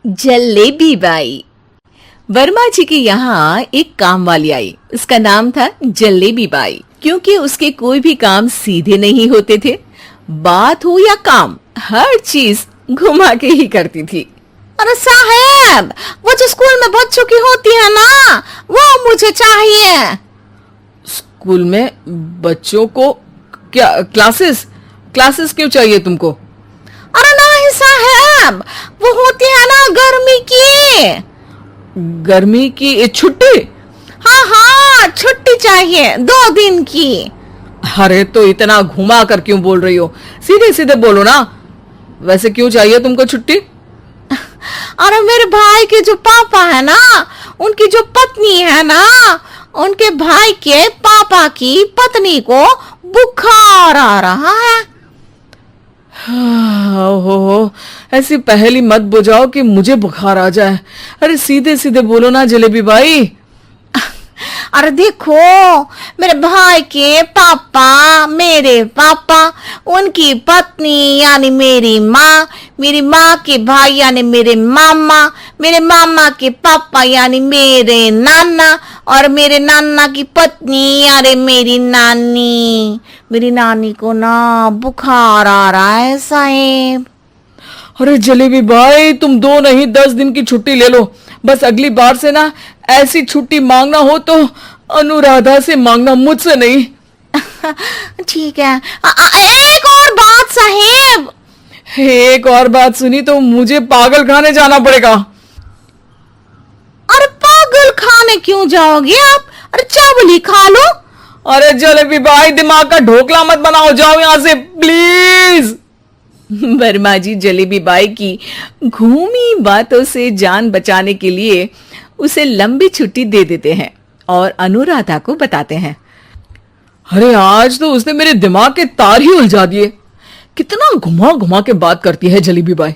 Jalebi by. Verma जी के यहाँ एक काम वाली आई। उसका नाम था जलेबी बाई, क्योंकि उसके कोई भी काम सीधे नहीं होते थे। बात हो या काम, हर चीज घुमा के ही करती थी। अरे साहब, वो जो स्कूल में बच्चों की होती है ना, वो मुझे चाहिए। स्कूल में बच्चों को क्या क्लासेस क्लासेस क्यों चाहिए तुमको? अरे नहीं साहब, वो होती है ना गर्मी की। गर्मी की छुट्टी? हाँ हाँ, छुट्टी चाहिए 2 दिन की। अरे तो इतना घुमा कर क्यों बोल रही हो? सीधे सीधे बोलो ना। वैसे क्यों चाहिए तुमको छुट्टी? अरे मेरे भाई के जो पापा है ना, उनकी जो पत्नी है ना, उनके भाई के पापा की पत्नी को बुखार आ रहा है। ओहो, ऐसी पहेली मत बुझाओ कि मुझे बुखार आ जाए। अरे सीधे सीधे बोलो ना जलेबी बाई। अरे देखो, मेरे भाई के पापा, मेरे पापा, उनकी पत्नी यानी मेरी माँ के भाई यानी मेरे मामा के पापा यानी मेरे नाना, और मेरे नाना की पत्नी यानी मेरी नानी को ना बुखार आ रहा है साहेब। अरे जलेबी भाई, तुम 2 नहीं 10 दिन की छुट्टी ले लो। बस अगली बार से ना ऐसी छुट्टी मांगना हो तो अनुराधा से मांगना, मुझसे नहीं। ठीक है। एक और बात साहेब। एक और बात सुनी तो मुझे पागल खाने जाना पड़ेगा। अरे पागल खाने क्यों जाओगे आप? अरे चावल ही खा लो। अरे जलेबी भाई, दिमाग का ढोकला मत बनाओ, जाओ यहां से प्लीज। वर्मा जी जलेबी बाई की घूमी बातों से जान बचाने के लिए उसे लंबी छुट्टी दे देते हैं और अनुराधा को बताते हैं। अरे आज तो उसने मेरे दिमाग के तार ही उलझा दिए। कितना घुमा घुमा के बात करती है जलेबी बाई।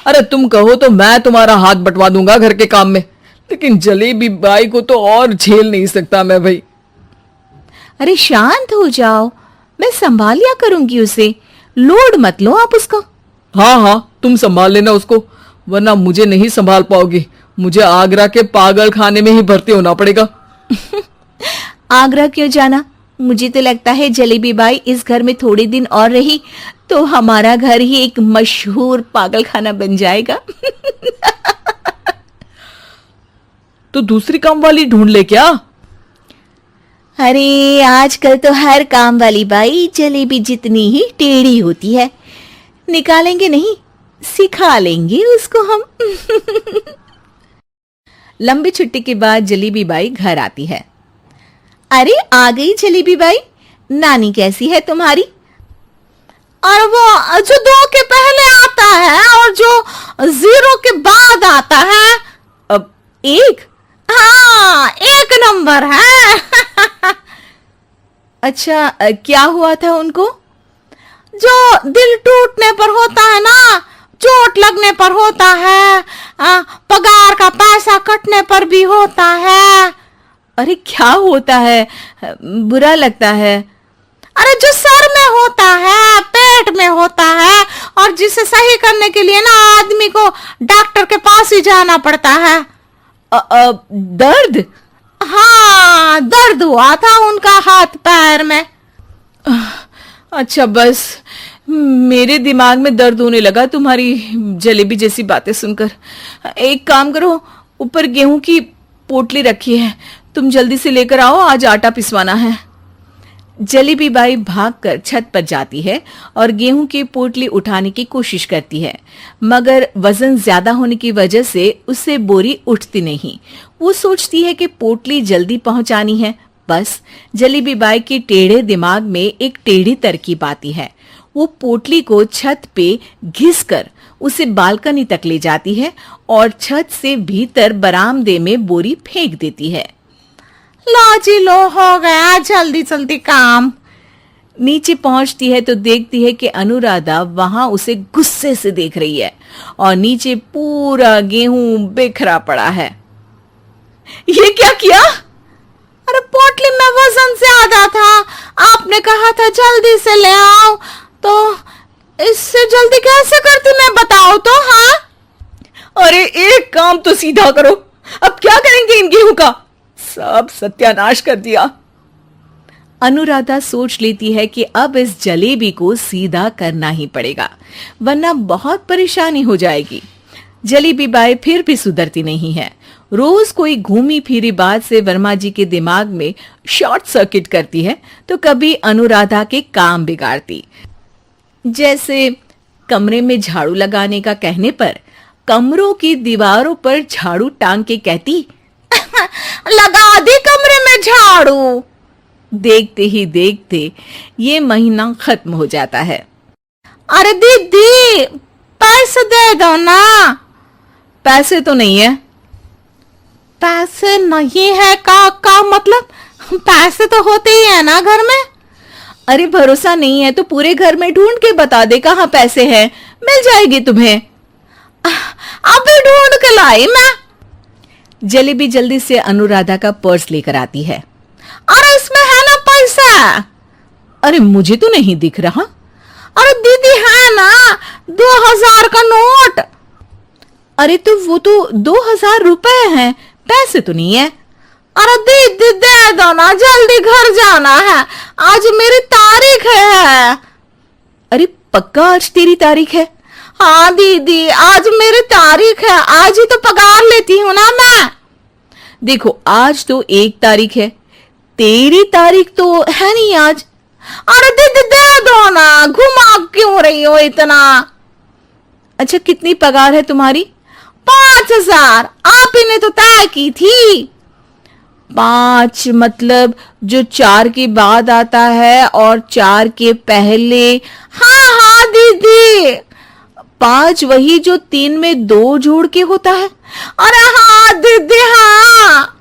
अरे तुम कहो तो मैं तुम्हारा हाथ बंटवा दूंगा घर के काम में, लेकिन जलेबी बाई को तो और झेल नहीं सकता मैं भाई। अरे शांत हो जाओ, मैं संभाल लिया करूंगी उसे, लोड मत लो आप उसको। हाँ, तुम संभाल लेना उसको, वरना मुझे नहीं संभाल पाओगी। मुझे आगरा के पागल खाने में ही भर्ती होना पड़ेगा। आगरा क्यों जाना? मुझे तो लगता है जलेबी बाई इस घर में थोड़े दिन और रही तो हमारा घर ही एक मशहूर पागल खाना बन जाएगा। तो दूसरी काम वाली ढूंढ ले क्या? अरे आजकल तो हर काम वाली बाई जलेबी जितनी ही टेढ़ी होती है। निकालेंगे नहीं, सिखा लेंगे उसको हम। लंबी छुट्टी के बाद जलेबी बाई घर आती है। अरे आ गई जलेबी बाई, नानी कैसी है तुम्हारी? और वो जो 2 के पहले आता है और जो 0 के बाद आता है। अब 1? हाँ, 1 नंबर है। अच्छा, क्या हुआ था उनको? जो दिल टूटने पर होता है ना, चोट लगने पर होता है, पगार का पैसा कटने पर भी होता है। अरे क्या होता है? बुरा लगता है। अरे जो सर में होता है, पेट में होता है, और जिसे सही करने के लिए ना आदमी को डॉक्टर के पास ही जाना पड़ता है। दर्द? हाँ, दर्द हुआ था उनका हाथ पैर में। अच्छा, बस मेरे दिमाग में दर्द होने लगा तुम्हारी जलेबी जैसी बातें सुनकर। एक काम करो, ऊपर गेहूं की पोटली रखी है, तुम जल्दी से लेकर आओ, आज आटा पिसवाना है। जलेबी बाई भागकर छत पर जाती है और गेहूं की पोटली उठाने की कोशिश करती है, मगर वजन ज्यादा होने की वजह से उससे बोरी उठती नहीं। वो सोचती है कि पोटली जल्दी पहुंचानी है। बस जलेबी बाई के टेढ़े दिमाग में एक टेढ़ी तरकीब आती है। वो पोटली को छत पे घिसकर उसे बालकनी तक ले जाती है और छत से भीतर बरामदे में बोरी फेंक देती है। लो जी लो, हो गया जल्दी जल्दी काम। नीचे पहुंचती है तो देखती है कि अनुराधा वहां उसे गुस्से से देख रही है और नीचे पूरा गेहूं बिखरा पड़ा है। ये क्या किया? अरे पोटली में वजन ज्यादा था, आपने कहा था जल्दी से ले आओ, तो इससे जल्दी कैसे करती मैं बताओ तो। हाँ, अरे काम तो सीधा करो। अब क्या करेंगे इन गेहूं का? सब सत्यानाश कर दिया। अनुराधा सोच लेती है कि अब इस जलेबी को सीधा करना ही पड़ेगा, वरना बहुत परेशानी हो जाएगी। जलेबी बाई फिर भी सुधरती नहीं है। रोज कोई घूमी फिरी बात से वर्मा जी के दिमाग में शॉर्ट सर्किट करती है, तो कभी अनुराधा के काम बिगाड़ती। जैसे कमरे में झाड़ू लगाने का कहने पर कमरों की दीवारों पर झाड़ू टांग के कहती, लगा दी कमरे में झाड़ू। देखते ही देखते ये महीना खत्म हो जाता है। अरे दीदी, पैसे दे दो ना। पैसे तो नहीं है। पैसे नहीं है का मतलब? पैसे तो होते ही है ना घर में। अरे भरोसा नहीं है तो पूरे घर में ढूंढ के बता दे कहाँ पैसे हैं, मिल जाएगी तुम्हें। अभी ढूंढ के लाई मैं। जलेबी जल्दी से अनुराधा का पर्स लेकर आती है। अरे इसमें है ना पैसा। अरे मुझे तो नहीं दिख रहा। अरे दीदी है ना 2000 का नोट। अरे तो वो तो 2000 रुपए हैं, पैसे तो नहीं है। अरे दीदी दे दो ना, जल्दी घर जाना है, आज मेरी तारीख है। अरे पक्का आज तेरी तारीख है? हाँ दीदी, आज मेरी तारीख है, आज ही तो पगार लेती हूँ ना मैं। देखो आज तो 1 तारीख है, तेरी तारीख तो है नहीं आज। अरे दीदी दे दो ना, घुमा क्यों रही हो इतना? अच्छा कितनी पगार है तुम्हारी? 5000। आप ही ने तो तय की थी। 5 मतलब जो 4 के बाद आता है और 4 के पहले? हाँ हाँ दीदी। 5 वही जो 3 में 2 जोड़ के होता है? अरे हाँ दीदी हाँ।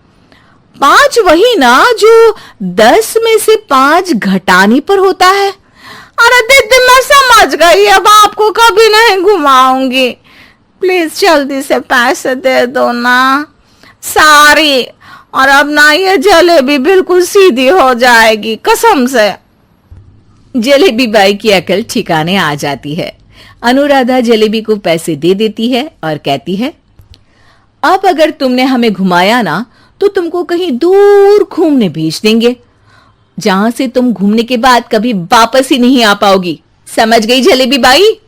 5 वही ना जो 10 में से 5 घटाने पर होता है? अरे दीदी मैं समझ गई, अब आपको कभी नहीं घुमाऊंगी। प्लीज जल्दी से पैसे दे दो ना, सारी। और अब ना ये जलेबी बिल्कुल सीधी हो जाएगी कसम से। जलेबी बाई की अकल ठिकाने आ जाती है। अनुराधा जलेबी को पैसे दे देती है और कहती है, अब अगर तुमने हमें घुमाया ना तो तुमको कहीं दूर घूमने भेज देंगे, जहां से तुम घूमने के बाद कभी वापस ही नहीं आ पाओगी। समझ गई जलेबी बाई?